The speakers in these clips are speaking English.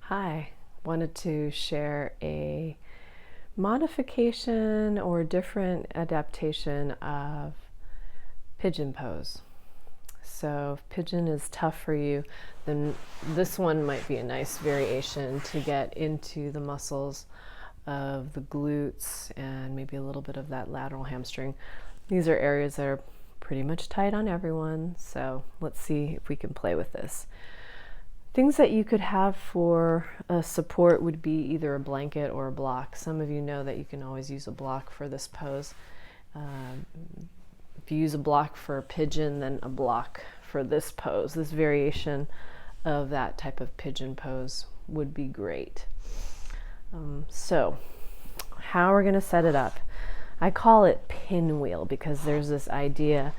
Hi, wanted to share a modification or different adaptation of pigeon pose. So if pigeon is tough for you, then this one might be a nice variation to get into the muscles of the glutes and maybe a little bit of that lateral hamstring. These are areas that are pretty much tight on everyone, so let's see if we can play with this. Things that you could have for a support would be either a blanket or a block. Some of you know that you can always use a block for this pose. If you use a block for a pigeon, then a block for this pose. This variation of that type of pigeon pose would be great. So how we're going to set it up. I call it pinwheel because there's this idea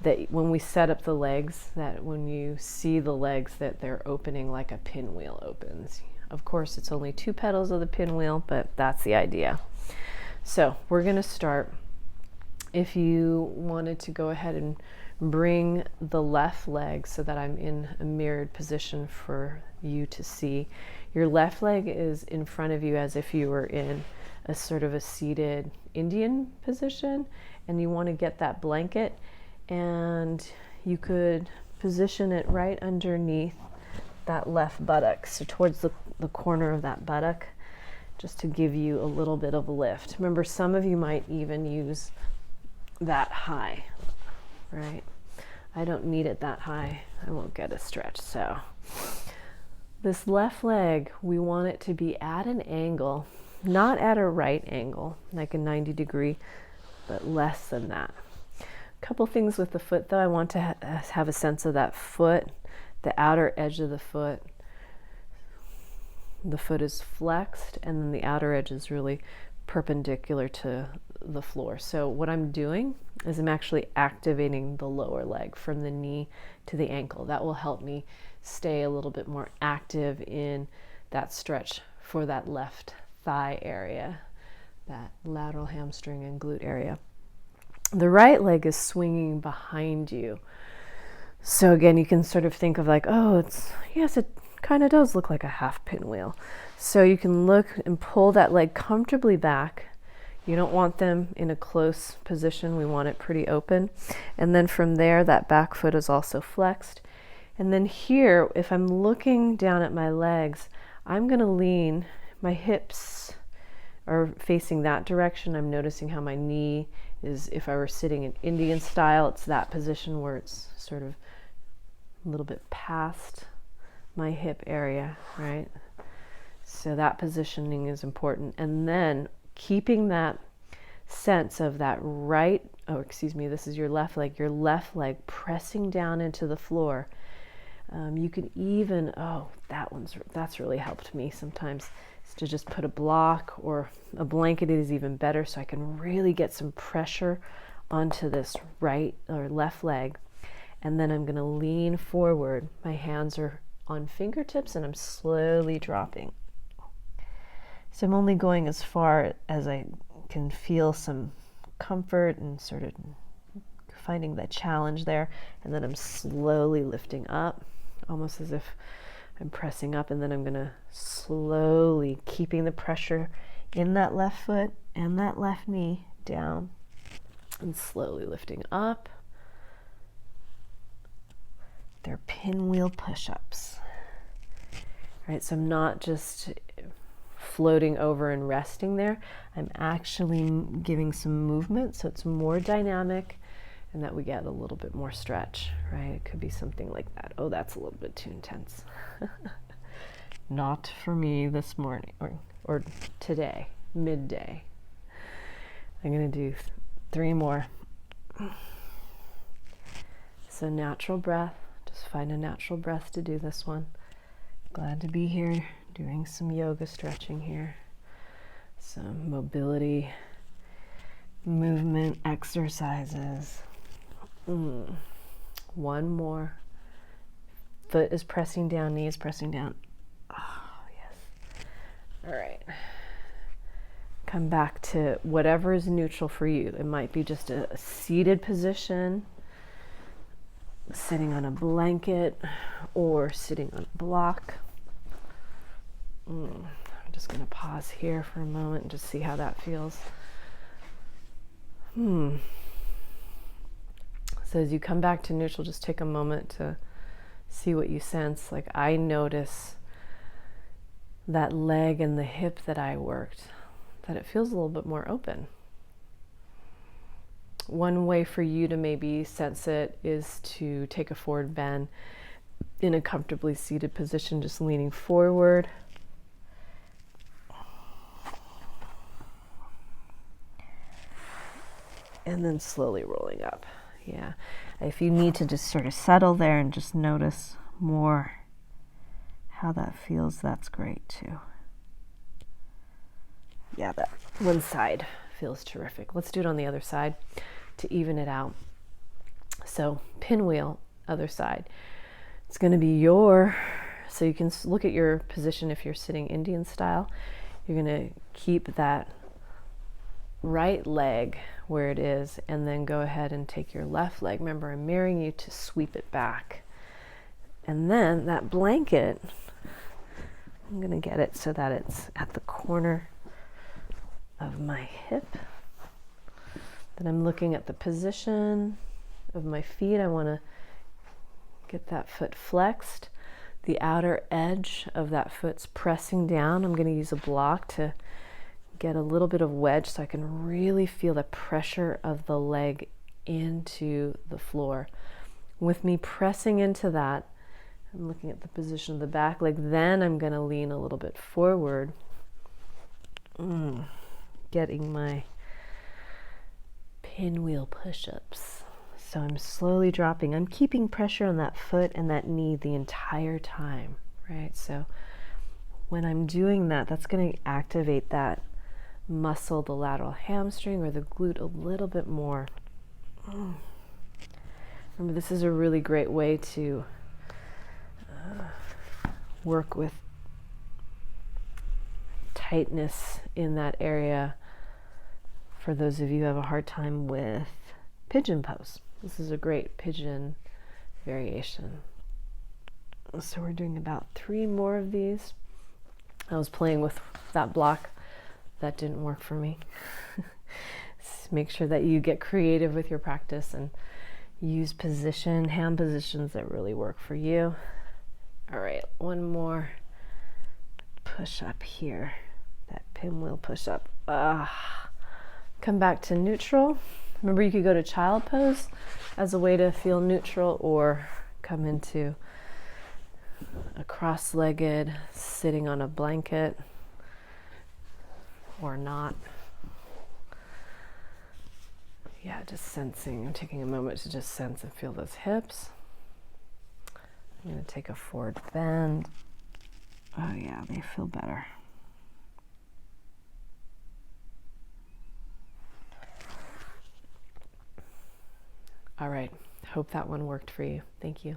that when we set up the legs, that when you see the legs, that they're opening like a pinwheel opens. Of course, it's only 2 petals of the pinwheel, but that's the idea. So we're going to start. If you wanted to go ahead and bring the left leg so that I'm in a mirrored position for you to see. Your left leg is in front of you as if you were in a sort of a seated Indian position, and you want to get that blanket, and you could position it right underneath that left buttock, so towards the corner of that buttock, just to give you a little bit of lift. Remember, some of you might even use that high, right? I don't need it that high. I won't get a stretch. So this left leg, we want it to be at an angle, not at a right angle, like a 90 degree, but less than that. A couple things with the foot though. I want to have a sense of that foot, the outer edge of the foot. The foot is flexed and then the outer edge is really perpendicular to the floor. So what I'm doing is I'm actually activating the lower leg from the knee to the ankle. That will help me stay a little bit more active in that stretch for that left thigh area, that lateral hamstring and glute area. The right leg is swinging behind you. So again, you can sort of think of like, oh, yes, it kind of does look like a half pinwheel. So you can look and pull that leg comfortably back. You don't want them in a close position. We want it pretty open. And then from there, that back foot is also flexed. And then here, if I'm looking down at my legs, I'm going to lean. My hips are facing that direction. I'm noticing how my knee is, if I were sitting in Indian style, it's that position where it's sort of a little bit past my hip area, right? So that positioning is important. And then keeping that sense of that this is your left leg pressing down into the floor. You could even, that's really helped me sometimes, is to just put a block or a blanket is even better, so I can really get some pressure onto this right or left leg. And then I'm going to lean forward. My hands are on fingertips and I'm slowly dropping. So I'm only going as far as I can feel some comfort and sort of finding that challenge there. And then I'm slowly lifting up, almost as if I'm pressing up. And then I'm going to slowly, keeping the pressure in that left foot and that left knee down, and slowly lifting up. They're pinwheel push-ups. All right, so I'm not just floating over and resting there. I'm actually giving some movement so it's more dynamic and that we get a little bit more stretch, right? It could be something like that. Oh, that's a little bit too intense. Not for me this morning or today, midday. I'm going to do 3 more. So natural breath. Just find a natural breath to do this one. Glad to be here doing some yoga stretching here. Some mobility, movement exercises. 1 more. Foot is pressing down, knee is pressing down. Oh, yes. All right. Come back to whatever is neutral for you. It might be just a seated position, sitting on a blanket, or sitting on a block. I'm just going to pause here for a moment and just see how that feels. So as you come back to neutral, just take a moment to see what you sense. Like I notice that leg and the hip that I worked, that it feels a little bit more open. One way for you to maybe sense it is to take a forward bend in a comfortably seated position, just leaning forward. And then slowly rolling up. Yeah. If you need to just sort of settle there and just notice more how that feels, that's great too. Yeah, that one side feels terrific. Let's do it on the other side to even it out. So pinwheel, other side. It's going to be so you can look at your position if you're sitting Indian style. You're going to keep that right leg where it is, and then go ahead and take your left leg. Remember, I'm mirroring you to sweep it back. And then that blanket, I'm going to get it so that it's at the corner of my hip. Then I'm looking at the position of my feet. I want to get that foot flexed. The outer edge of that foot's pressing down. I'm going to use a block to get a little bit of wedge so I can really feel the pressure of the leg into the floor. With me pressing into that, I'm looking at the position of the back leg. Then I'm going to lean a little bit forward, getting my pinwheel push-ups. So I'm slowly dropping. I'm keeping pressure on that foot and that knee the entire time, right? So when I'm doing that, that's going to activate that muscle, the lateral hamstring or the glute a little bit more. Remember, this is a really great way to work with tightness in that area for those of you who have a hard time with pigeon pose. This is a great pigeon variation. So we're doing about 3 more of these. I was playing with that block. That didn't work for me. Make sure that you get creative with your practice and use hand positions that really work for you. All right, one more push up here. That pinwheel push up. Come back to neutral. Remember, you could go to child pose as a way to feel neutral, or come into a cross-legged sitting on a blanket, or not. Yeah, just sensing. I'm taking a moment to just sense and feel those hips. I'm going to take a forward bend. Oh yeah, they feel better. All right, hope that one worked for you. Thank you.